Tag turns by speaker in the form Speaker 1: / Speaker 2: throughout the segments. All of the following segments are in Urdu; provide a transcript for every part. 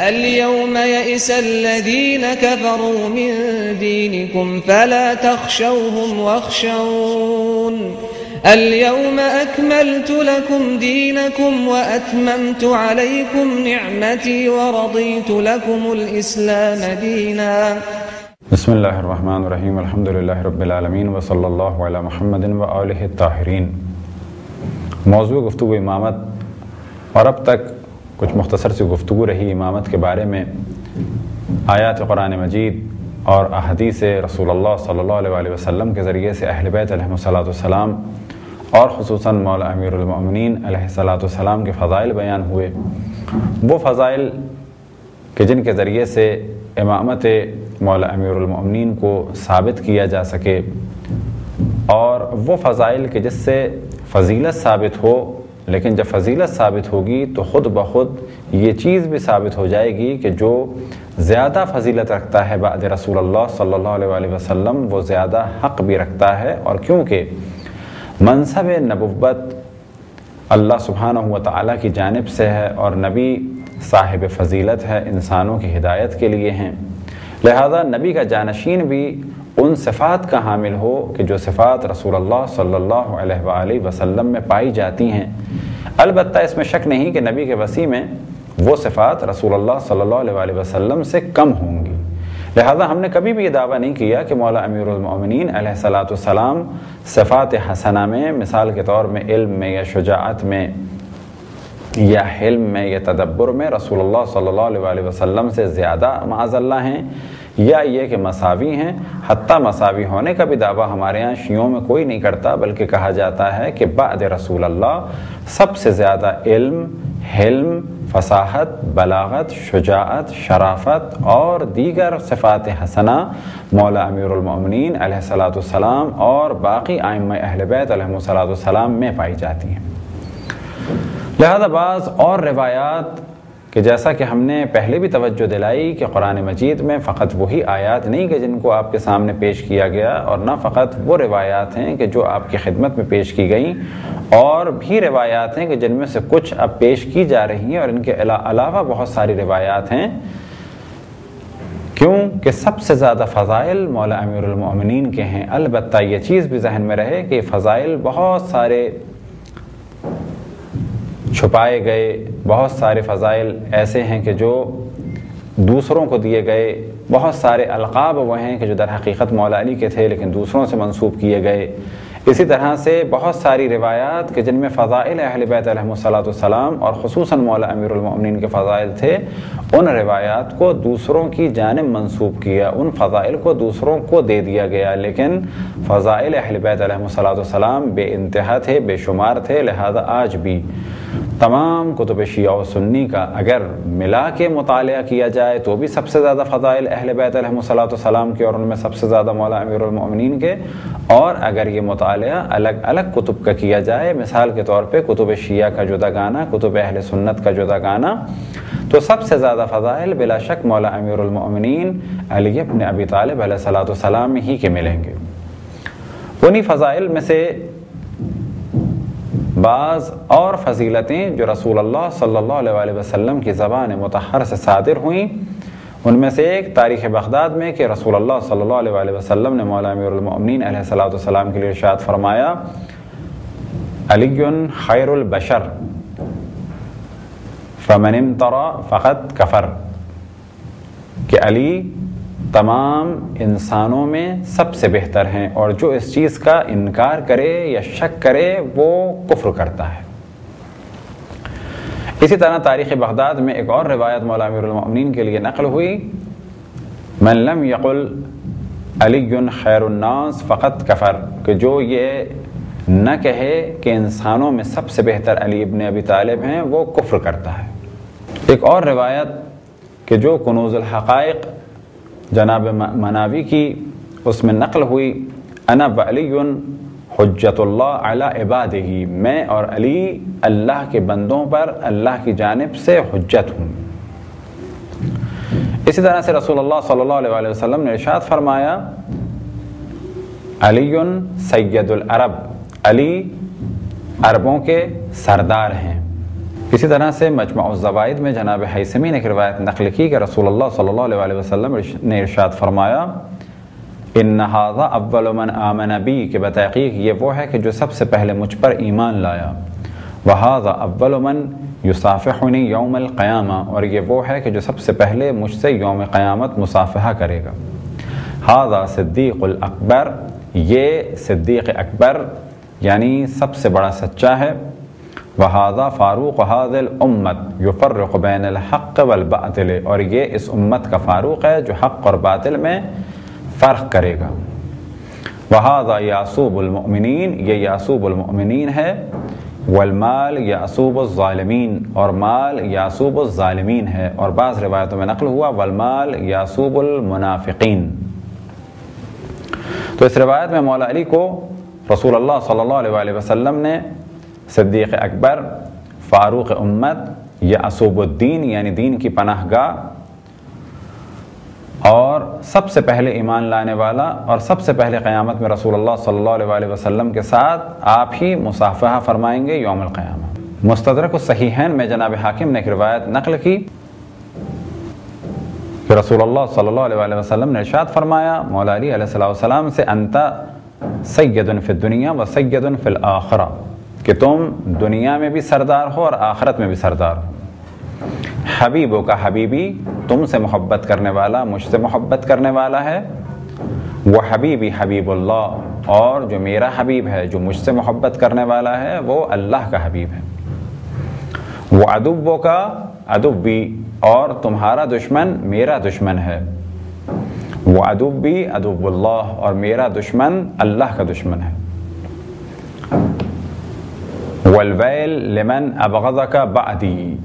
Speaker 1: اليوم يئس الذين كفروا من دينكم فلا تخشوهم واخشون اليوم أكملت لكم دينكم وأتممت عليكم نعمتي ورضيت لكم الإسلام دينا.
Speaker 2: بسم اللہ الرحمن الرحیم الحمد للہ رب العالمین وصلی اللہ علی محمد وآلہ الطاہرین۔ موضوع گفتگو امامت، اور اب تک کچھ مختصر سی گفتگو رہی امامت کے بارے میں۔ آیات قرآن مجید اور احادیث رسول اللہ صلی اللہ علیہ وسلم کے ذریعے سے اہل بیت علیہم السلام اور خصوصاً مولا امیر المؤمنین علیہ السلام کے فضائل بیان ہوئے۔ وہ فضائل کہ جن کے ذریعے سے امامت مولا امیر المؤمنین کو ثابت کیا جا سکے، اور وہ فضائل کہ جس سے فضیلت ثابت ہو، لیکن جب فضیلت ثابت ہوگی تو خود بخود یہ چیز بھی ثابت ہو جائے گی کہ جو زیادہ فضیلت رکھتا ہے بعد رسول اللہ صلی اللہ علیہ وسلم وہ زیادہ حق بھی رکھتا ہے۔ اور کیونکہ منصب نبوت اللہ سبحانہ و تعالیٰ کی جانب سے ہے اور نبی صاحب فضیلت ہے، انسانوں کی ہدایت کے لیے ہیں، لہذا نبی کا جانشین بھی ان صفات کا حامل ہو کہ جو صفات رسول اللہ صلی اللہ علیہ وآلہ وسلم میں پائی جاتی ہیں۔ البتہ اس میں شک نہیں کہ نبی کے وسیع میں وہ صفات رسول اللہ صلی اللہ علیہ وآلہ وسلم سے کم ہوں گی، لہذا ہم نے کبھی بھی یہ دعویٰ نہیں کیا کہ مولا امیر المؤمنین علیہ السلام صفات حسنہ میں، مثال کے طور میں علم میں یا شجاعت میں یا حلم میں یا تدبر میں رسول اللہ صلی اللہ علیہ وآلہ وسلم سے زیادہ معاذ اللہ ہیں، یا یہ کہ مساوی ہیں۔ حتیٰ مساوی ہونے کا بھی دعویٰ ہمارے ہاں شیعوں میں کوئی نہیں کرتا، بلکہ کہا جاتا ہے کہ بعد رسول اللہ سب سے زیادہ علم، حلم، فصاحت، بلاغت، شجاعت، شرافت اور دیگر صفات حسنہ مولا امیر المؤمنین علیہ السلام اور باقی ائمہ اہل بیت علیہم السلام میں پائی جاتی ہیں۔ لہذا بعض اور روایات کہ جیسا کہ ہم نے پہلے بھی توجہ دلائی کہ قرآن مجید میں فقط وہی آیات نہیں کہ جن کو آپ کے سامنے پیش کیا گیا، اور نہ فقط وہ روایات ہیں کہ جو آپ کی خدمت میں پیش کی گئیں، اور بھی روایات ہیں کہ جن میں سے کچھ اب پیش کی جا رہی ہیں، اور ان کے علاوہ بہت ساری روایات ہیں۔ کیوں کہ سب سے زیادہ فضائل مولا امیر المؤمنین کے ہیں۔ البتہ یہ چیز بھی ذہن میں رہے کہ فضائل بہت سارے چھپائے گئے، بہت سارے فضائل ایسے ہیں کہ جو دوسروں کو دیے گئے، بہت سارے القاب وہ ہیں کہ جو در حقیقت مولا علی کے تھے لیکن دوسروں سے منسوب کیے گئے۔ اسی طرح سے بہت ساری روایات کہ جن میں فضائل اہل بیت علیہم السلام اور خصوصاً مولا امیر المؤمنین کے فضائل تھے، ان روایات کو دوسروں کی جانب منسوب کیا، ان فضائل کو دوسروں کو دے دیا گیا، لیکن فضائل اہل بیت علیہم السلام بے انتہا تھے، بے شمار تھے۔ لہذا آج بھی تمام کتب شیعہ و سنی کا اگر ملا کے مطالعہ کیا جائے تو بھی سب سے زیادہ فضائل اہل بیت علیہم السلام کے، اور ان میں سب سے زیادہ مولا امیر المؤمنین کے، اور اگر یہ مطالعہ الگ الگ کتب کا کیا جائے، مثال کے طور پہ کتب شیعہ کا جدا گانا، کتب اہل سنت کا جدا گانا، تو سب سے زیادہ فضائل بلا شک مولا امیر المؤمنین علی ابن ابی طالب علیہ السلام ہی کے ملیں گے۔ انہی فضائل میں سے بعض اور فضیلتیں جو رسول اللہ صلی اللہ علیہ وسلم کی زبان مطہر سے صادر ہوئیں، ان میں سے ایک تاریخ بغداد میں کہ رسول اللہ صلی اللہ علیہ وسلم نے مولا امیر المؤمنین علیہ السلام کے لیے ارشاد فرمایا، علی خیر البشر فمن امترا فقد کفر، کہ علی تمام انسانوں میں سب سے بہتر ہیں، اور جو اس چیز کا انکار کرے یا شک کرے وہ کفر کرتا ہے۔ اسی طرح تاریخ بغداد میں ایک اور روایت مولا امیر المؤمنین کے لیے نقل ہوئی، من لم یقل علی خیر الناس فقط کفر، کہ جو یہ نہ کہے کہ انسانوں میں سب سے بہتر علی ابن ابی طالب ہیں وہ کفر کرتا ہے۔ ایک اور روایت کہ جو کنوز الحقائق جناب مناوی کی، اس میں نقل ہوئی، انا وعلی حجت اللہ علی عبادہ، میں اور علی اللہ کے بندوں پر اللہ کی جانب سے حجت ہوں۔ اسی طرح سے رسول اللہ صلی اللہ علیہ وسلم نے ارشاد فرمایا، علی سید العرب، علی عربوں کے سردار ہیں۔ اسی طرح سے مجمع الزوائد میں جناب حیثمی نے ایک روایت نقل کی کہ رسول اللہ صلی اللہ علیہ وسلم نے ارشاد فرمایا ان ھذا اول من آمن بی، کہ بتحقیق یہ وہ ہے کہ جو سب سے پہلے مجھ پر ایمان لایا، وھذا اول من یصافحنی یوم القیامہ، اور یہ وہ ہے کہ جو سب سے پہلے مجھ سے یوم قیامت مصافحہ کرے گا، ھذا صدیق الاکبر، یہ صدیق اکبر یعنی سب سے بڑا سچا ہے، وھذا فاروق ھذی الامت یفرق بین الحق والباطل، اور یہ اس امت کا فاروق ہے جو حق اور باطل میں فرق کرے گا، وھذا یعصوب المؤمنین، یہ یعصوب المؤمنین ہے، والمال یعصوب الظالمین، اور مال یعصوب الظالمین ہے، اور بعض روایتوں میں نقل ہوا والمال یعصوب المنافقین۔ تو اس روایت میں مولا علی کو رسول اللہ صلی اللہ علیہ وسلم نے صدیق اکبر، فاروق امت، یعصوب الدین یعنی دین کی پناہ گاہ، اور سب سے پہلے ایمان لانے والا، اور سب سے پہلے قیامت میں رسول اللہ صلی اللہ علیہ وسلم کے ساتھ آپ ہی مصافحہ فرمائیں گے یوم القیامہ۔ مستدرک الصحیحین میں جناب حاکم نے ایک روایت نقل کی کہ رسول اللہ صلی اللہ علیہ وسلم نے ارشاد فرمایا مولا علی علیہ السلام سے انت سید فی الدنیا و سید فی الآخرہ، کہ تم دنیا میں بھی سردار ہو اور آخرت میں بھی سردار ہو، حبیبوں کا حبیبی، تم سے محبت کرنے والا مجھ سے محبت کرنے والا ہے، وہ حبیبی حبیب اللہ، اور جو میرا حبیب ہے جو مجھ سے محبت کرنے والا ہے وہ اللہ کا حبیب ہے، وہ عدووں کا عدوی، اور تمہارا دشمن میرا دشمن ہے، وہ عدوی عدو اللہ، اور میرا دشمن اللہ کا دشمن ہے، والویل لمن ابغضک بعدی،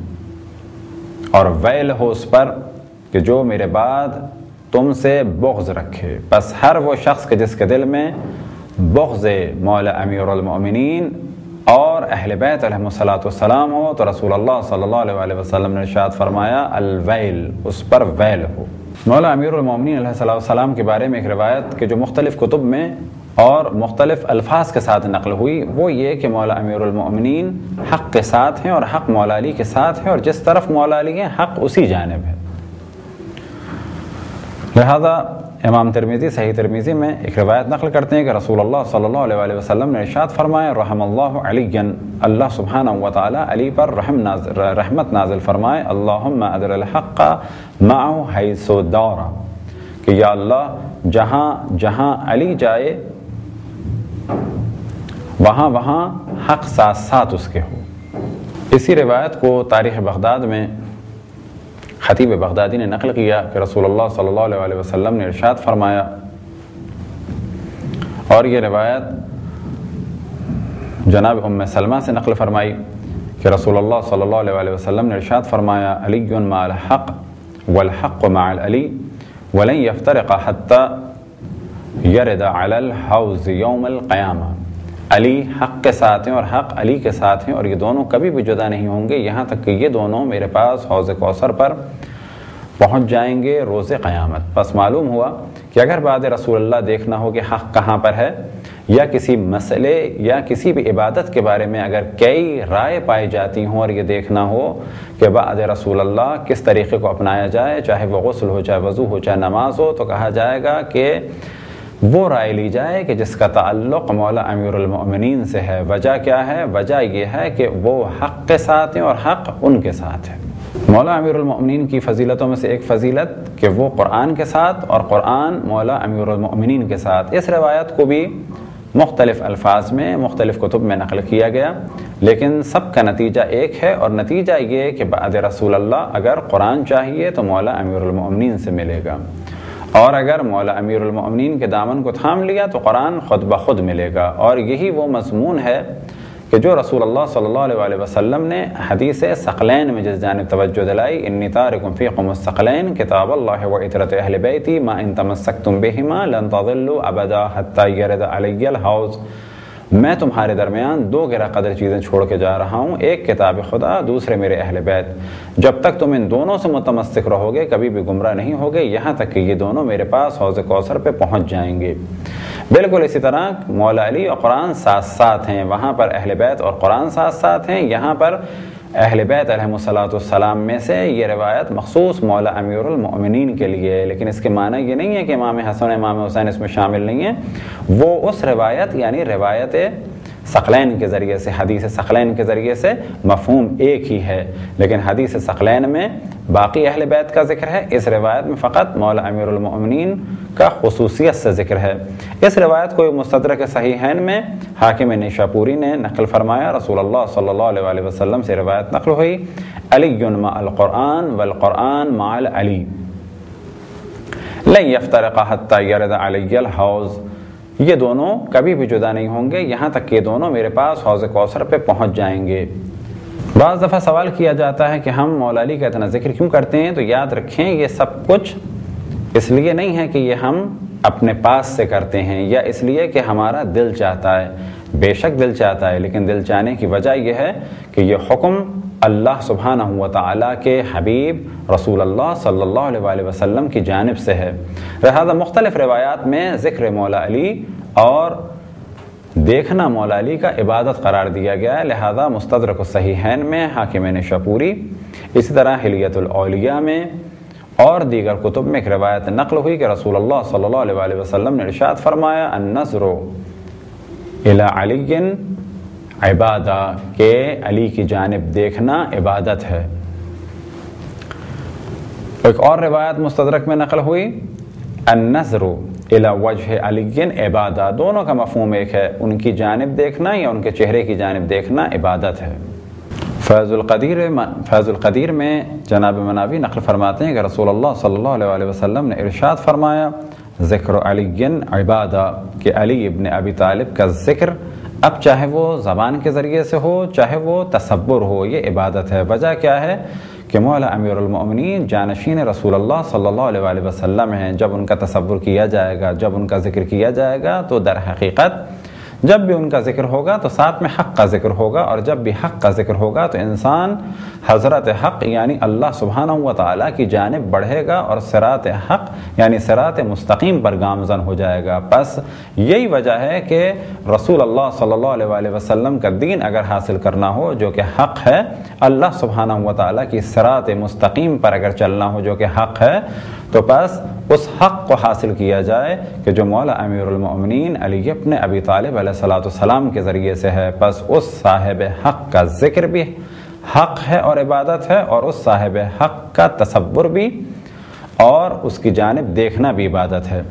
Speaker 2: اور ویل ہو اس پر کہ جو میرے بعد تم سے بغض رکھے، بس ہر وہ شخص کے جس کے دل میں بغض مولا امیر المؤمنین اور اہل بیت علیہم السلام ہو تو رسول اللہ صلی اللہ علیہ وسلم نے ارشاد فرمایا الویل، اس پر ویل ہو۔ مولا امیر المؤمنین علیہ السلام کے بارے میں ایک روایت کہ جو مختلف کتب میں اور مختلف الفاظ کے ساتھ نقل ہوئی وہ یہ کہ مولا امیر المؤمنین حق کے ساتھ ہیں اور حق مولا علی کے ساتھ ہے، اور جس طرف مولا علی ہے حق اسی جانب ہے۔ لہذا امام ترمذی صحیح ترمذی میں ایک روایت نقل کرتے ہیں کہ رسول اللہ صلی اللہ علیہ وسلم نے ارشاد فرمایا رحم اللہ علی، اللہ سبحانہ و تعالی علی پر رحمت نازل فرمائے، اللہم ادر الحق معه حیث دار، کہ یا اللہ جہاں جہاں علی جائے وہاں وہاں حق ساتھ ساتھ اس کے ہو۔ اسی روایت کو تاریخ بغداد میں خطیب بغدادی نے نقل کیا کہ رسول اللہ صلی اللہ علیہ وسلم نے ارشاد فرمایا، اور یہ روایت جناب ام سلمہ سے نقل فرمائی کہ رسول اللہ صلی اللہ علیہ وسلم نے ارشاد فرمایا علی مع الحق والحق مع العلی ولن یفترق حتی یرد علی الحوض یوم القیامہ، علی حق کے ساتھ ہیں اور حق علی کے ساتھ ہیں، اور یہ دونوں کبھی بھی جدا نہیں ہوں گے یہاں تک کہ یہ دونوں میرے پاس حوض کوثر پر پہنچ جائیں گے روز قیامت۔ پس معلوم ہوا کہ اگر بعد رسول اللہ دیکھنا ہو کہ حق کہاں پر ہے، یا کسی مسئلے یا کسی بھی عبادت کے بارے میں اگر کئی رائے پائی جاتی ہوں اور یہ دیکھنا ہو کہ بعد رسول اللہ کس طریقے کو اپنایا جائے، چاہے وہ غسل ہو، چاہے وضو ہو، چاہے نماز ہو، تو کہا جائے گا کہ وہ رائے لی جائے کہ جس کا تعلق مولا امیر المؤمنین سے ہے۔ وجہ کیا ہے؟ وجہ یہ ہے کہ وہ حق کے ساتھ ہیں اور حق ان کے ساتھ ہے۔ مولا امیر المؤمنین کی فضیلتوں میں سے ایک فضیلت کہ وہ قرآن کے ساتھ اور قرآن مولا امیر المؤمنین کے ساتھ۔ اس روایت کو بھی مختلف الفاظ میں مختلف کتب میں نقل کیا گیا، لیکن سب کا نتیجہ ایک ہے، اور نتیجہ یہ کہ بعد رسول اللہ اگر قرآن چاہیے تو مولا امیر المؤمنین سے ملے گا، اور اگر مولا امیر المؤمنین کے دامن کو تھام لیا تو قرآن خود بخود ملے گا۔ اور یہی وہ مضمون ہے کہ جو رسول اللہ صلی اللہ علیہ وسلم نے حدیث ثقلین میں جس جانب توجہ دلائی، انی تارکم فیکم الثقلین کتاب اللہ و عطرت اہل بیتی ما ان تمسکتم بہما لن تضلوا ابدا حتی یرد علی الحوض، میں تمہارے درمیان دو گرہ قدر چیزیں چھوڑ کے جا رہا ہوں، ایک کتاب خدا، دوسرے میرے اہل بیت، جب تک تم ان دونوں سے متمسک رہو گے کبھی بھی گمراہ نہیں ہوگے، یہاں تک کہ یہ دونوں میرے پاس حوض کوثر پہ پہنچ جائیں گے۔ بالکل اسی طرح مولا علی اور قرآن ساتھ ساتھ ہیں، وہاں پر اہل بیت اور قرآن ساتھ ساتھ ہیں، یہاں پر اہل بیت علیہم میں سے یہ روایت مخصوص مولا امیر المؤمنین کے لیے ہے، لیکن اس کے معنی یہ نہیں ہے کہ امام حسن امام حسین اس میں شامل نہیں ہیں، وہ اس روایت یعنی روایت ثقلین کے ذریعے سے، حدیث ثقلین کے ذریعے سے مفہوم ایک ہی ہے، لیکن حدیث ثقلین میں باقی اہل بیت کا ذکر ہے، اس روایت میں فقط مولا امیر المؤمنین کا خصوصیت سے ذکر ہے۔ اس روایت کو مستدرک صحیحین میں حاکم نیشاپوری نے نقل فرمایا، رسول اللہ صلی اللہ علیہ وسلم سے روایت نقل ہوئی، علی مع القرآن والقرآن مع العلی لن یفترق حتی یرد علی الحوض، یہ دونوں کبھی بھی جدا نہیں ہوں گے یہاں تک کہ دونوں میرے پاس حوض کوثر پہ پہنچ جائیں گے۔ بعض دفعہ سوال کیا جاتا ہے کہ ہم مولا علی کا اتنا ذکر کیوں کرتے ہیں، تو یاد رکھیں یہ سب کچھ اس لیے نہیں ہے کہ یہ ہم اپنے پاس سے کرتے ہیں یا اس لیے کہ ہمارا دل چاہتا ہے، بے شک دل چاہتا ہے، لیکن دل چاہنے کی وجہ یہ ہے کہ یہ حکم اللہ سبحانہ و تعالیٰ کے حبیب رسول اللہ صلی اللہ علیہ وسلم کی جانب سے ہے۔ لہذا مختلف روایات میں ذکر مولا علی اور دیکھنا مولا علی کا عبادت قرار دیا گیا ہے، لہذا مستدرک الصحیحین میں حاکم نیشاپوری، اسی طرح حلیۃ الاولیاء میں اور دیگر کتب میں ایک روایت نقل ہوئی کہ رسول اللہ صلی اللہ علیہ وسلم نے ارشاد فرمایا النظر الی علی عبادہ، کہ علی کی جانب دیکھنا عبادت ہے۔ ایک اور روایت مستدرک میں نقل ہوئی النظر الی وجہ علی عبادہ، دونوں کا مفہوم ایک ہے، ان کی جانب دیکھنا یا ان کے چہرے کی جانب دیکھنا عبادت ہے۔ فیض القدیر میں جناب مناوی نقل فرماتے ہیں کہ رسول اللہ صلی اللہ علیہ وسلم نے ارشاد فرمایا ذکر علی عبادہ، کہ علی ابن ابی طالب کا ذکر اب چاہے وہ زبان کے ذریعے سے ہو چاہے وہ تصور ہو، یہ عبادت ہے۔ وجہ کیا ہے کہ مولا امیر المؤمنین جانشین رسول اللہ صلی اللہ علیہ وسلم ہیں، جب ان کا تصور کیا جائے گا، جب ان کا ذکر کیا جائے گا تو در حقیقت جب بھی ان کا ذکر ہوگا تو ساتھ میں حق کا ذکر ہوگا، اور جب بھی حق کا ذکر ہوگا تو انسان حضرت حق یعنی اللہ سبحانہ و تعالیٰ کی جانب بڑھے گا اور صراط حق یعنی صراط مستقیم پر گامزن ہو جائے گا۔ بس یہی وجہ ہے کہ رسول اللہ صلی اللہ علیہ وسلم کا دین اگر حاصل کرنا ہو جو کہ حق ہے، اللہ سبحانہ و تعالیٰ کی صراط مستقیم پر اگر چلنا ہو جو کہ حق ہے، تو بس اس حق کو حاصل کیا جائے کہ جو مولا امیر المؤمنین علی ابن ابی طالب علیہ السلام کے ذریعے سے ہے، بس اس صاحب حق کا ذکر بھی حق ہے اور عبادت ہے، اور اس صاحب حق کا تصور بھی اور اس کی جانب دیکھنا بھی عبادت ہے۔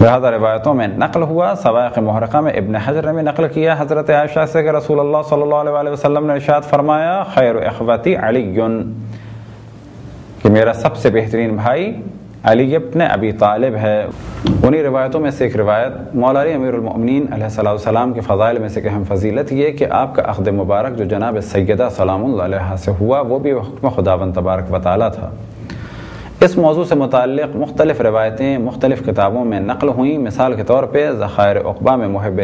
Speaker 2: لہذا روایتوں میں نقل ہوا، سوائق محرقہ میں ابن حجر نے بھی نقل کیا حضرت عائشہ سے کہ رسول اللہ صلی اللہ علیہ وسلم نے ارشاد فرمایا خیر اخوتی علی، کہ میرا سب سے بہترین بھائی علی ابن ابی طالب ہے۔ انہی روایتوں میں سے ایک روایت مولا علی امیر المؤمنین علیہ السلام کے فضائل میں سے ایک اہم فضیلت یہ کہ آپ کا عقد مبارک جو جناب سیدہ سلام اللہ علیہ سے ہوا وہ بھی حکم خداوند تبارک و تعالیٰ تھا۔ اس موضوع سے متعلق مختلف روایتیں مختلف کتابوں میں نقل ہوئیں، مثال کے طور پہ ذخائر عقبہ میں محب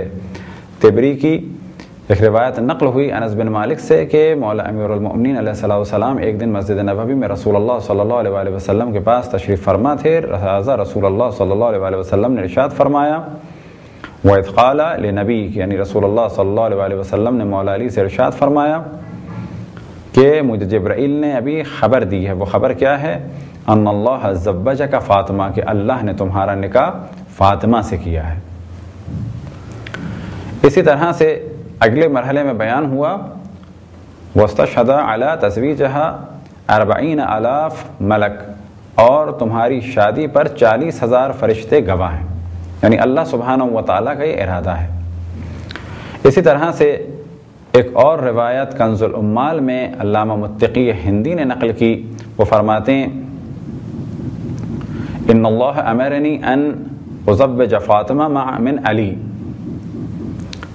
Speaker 2: تبری کی ایک روایت نقل ہوئی انس بن مالک سے کہ مولا امیر المؤمنین علیہ السلام ایک دن مسجد نبوی میں رسول اللہ صلی اللہ علیہ وسلم کے پاس تشریف فرما تھے، لہذا رسول اللہ صلی اللہ علیہ وسلم نے ارشاد فرمایا وَإِذْ قَالَ لِنَبِيِّكَ، یعنی رسول اللہ صلی اللہ علیہ وسلم نے مولا علی سے ارشاد فرمایا کہ مجھے جبرائیل نے ابھی خبر دی ہے۔ وہ خبر کیا ہے؟ ان اللہ زوجک فاطمہ، کہ اللہ نے تمہارا نکاح فاطمہ سے کیا ہے۔ اسی طرح سے اگلے مرحلے میں بیان ہوا واستشہد علی تزویجہا 40,000 ملک، اور تمہاری شادی پر 40,000 فرشتے گواہ ہیں، یعنی اللہ سبحانہ و تعالیٰ کا یہ ارادہ ہے۔ اسی طرح سے ایک اور روایت کنز العمال میں علامہ متقی ہندی نے نقل کی، وہ فرماتے ہیں ان اللہ امرنی ان ازوج فاطمہ من علی،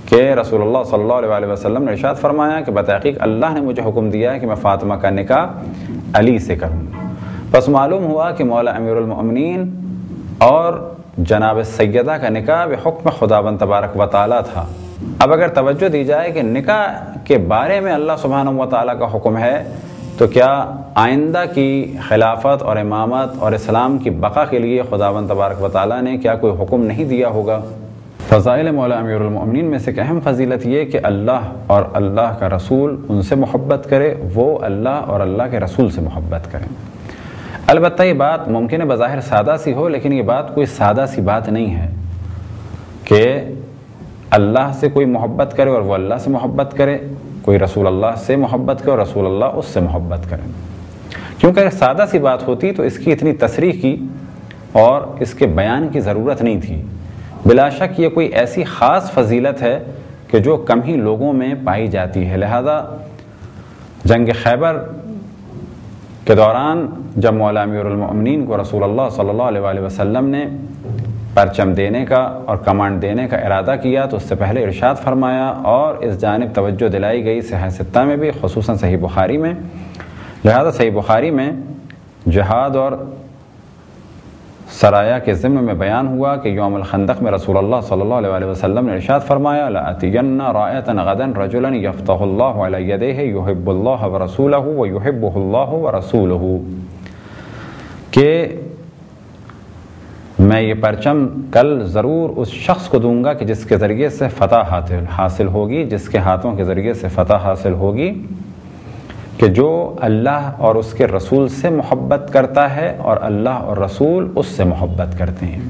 Speaker 2: کہ رسول اللہ صلی اللہ علیہ وسلم نے ارشاد فرمایا کہ بتحقیق اللہ نے مجھے حکم دیا ہے کہ میں فاطمہ کا نکاح علی سے کروں۔ بس معلوم ہوا کہ مولا امیر المؤمنین اور جناب سیدہ کا نکاح بحکم خداوند تبارک و تعالیٰ تھا۔ اب اگر توجہ دی جائے کہ نکاح کے بارے میں اللہ سبحانہ و تعالیٰ کا حکم ہے، تو کیا آئندہ کی خلافت اور امامت اور اسلام کی بقا کے لیے خداوند تبارک و تعالیٰ نے کیا کوئی حکم نہیں دیا ہوگا؟ فضائل مولا امیر المؤمنین میں سے ایک اہم فضیلت یہ کہ اللہ اور اللہ کا رسول ان سے محبت کرے، وہ اللہ اور اللہ کے رسول سے محبت کریں۔ البتہ یہ بات ممکن ہے بظاہر سادہ سی ہو، لیکن یہ بات کوئی سادہ سی بات نہیں ہے کہ اللہ سے کوئی محبت کرے اور وہ اللہ سے محبت کرے، کوئی رسول اللہ سے محبت کرے اور رسول اللہ اس سے محبت کرے۔ کیونکہ اگر سادہ سی بات ہوتی تو اس کی اتنی تصریح کی اور اس کے بیان کی ضرورت نہیں تھی۔ بلا شک یہ کوئی ایسی خاص فضیلت ہے کہ جو کم ہی لوگوں میں پائی جاتی ہے، لہذا جنگ خیبر کے دوران جب مولا امیر المؤمنین کو رسول اللہ صلی اللہ علیہ وآلہ وسلم نے پرچم دینے کا اور کمانڈ دینے کا ارادہ کیا تو اس سے پہلے ارشاد فرمایا اور اس جانب توجہ دلائی گئی صحیح ستہ میں بھی، خصوصاً صحیح بخاری میں۔ لہذا صحیح بخاری میں جہاد اور سرایا کے ضمن میں بیان ہوا کہ یوم الخندق میں رسول اللہ صلی اللہ علیہ وآلہ وسلم نے ارشاد فرمایا لَأَتِيَنَّ رَائِيَةً غَدًا رَجُلًا يَفْتَحُ اللَّهُ عَلَى يَدَيْهِ يُحِبُّ اللَّهَ وَرَسُولَهُ وَيُحِبُّهُ اللَّهُ وَرَسُولُهُ، کہ میں یہ پرچم کل ضرور اس شخص کو دوں گا کہ جس کے ذریعے سے فتح حاصل ہوگی، جس کے ہاتھوں کے ذریعے سے فتح حاصل ہوگی، کہ جو اللہ اور اس کے رسول سے محبت کرتا ہے اور اللہ اور رسول اس سے محبت کرتے ہیں۔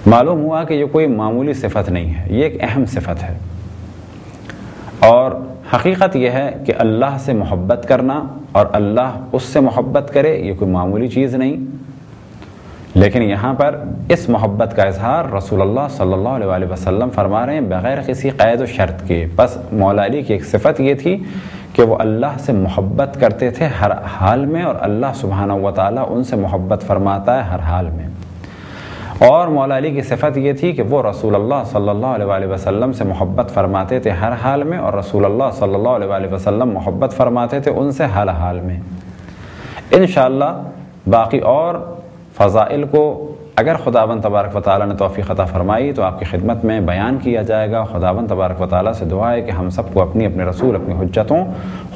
Speaker 2: معلوم ہوا کہ یہ کوئی معمولی صفت نہیں ہے، یہ ایک اہم صفت ہے، اور حقیقت یہ ہے کہ اللہ سے محبت کرنا اور اللہ اس سے محبت کرے یہ کوئی معمولی چیز نہیں، لیکن یہاں پر اس محبت کا اظہار رسول اللہ صلی اللہ علیہ وآلہ وسلم فرما رہے ہیں بغیر کسی قید و شرط کے۔ بس مولا علی کی ایک صفت یہ تھی کہ وہ اللہ سے محبت کرتے تھے ہر حال میں، اور اللہ سبحانہ و تعالیٰ ان سے محبت فرماتا ہے ہر حال میں۔ اور مولا علی کی صفت یہ تھی کہ وہ رسول اللہ صلی اللہ علیہ وآلہ وسلم سے محبت فرماتے تھے ہر حال میں، اور رسول اللہ صلی اللہ علیہ وآلہ وسلم محبت فرماتے تھے ان سے ہر حال میں۔ انشاءاللہ باقی اور فضائل کو اگر خداوند تبارک و تعالیٰ نے توفیق عطا فرمائی تو آپ کی خدمت میں بیان کیا جائے گا۔ خداوند تبارک و تعالیٰ سے دعا ہے کہ ہم سب کو اپنی رسول، اپنی حجتوں،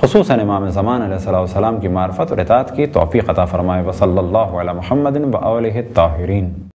Speaker 2: خصوصاً امام زمان علیہ السلام کی معرفت اور اطاعت کی توفیق عطا فرمائے۔ وصلی اللہ علی محمد و آلہ الطاہرین۔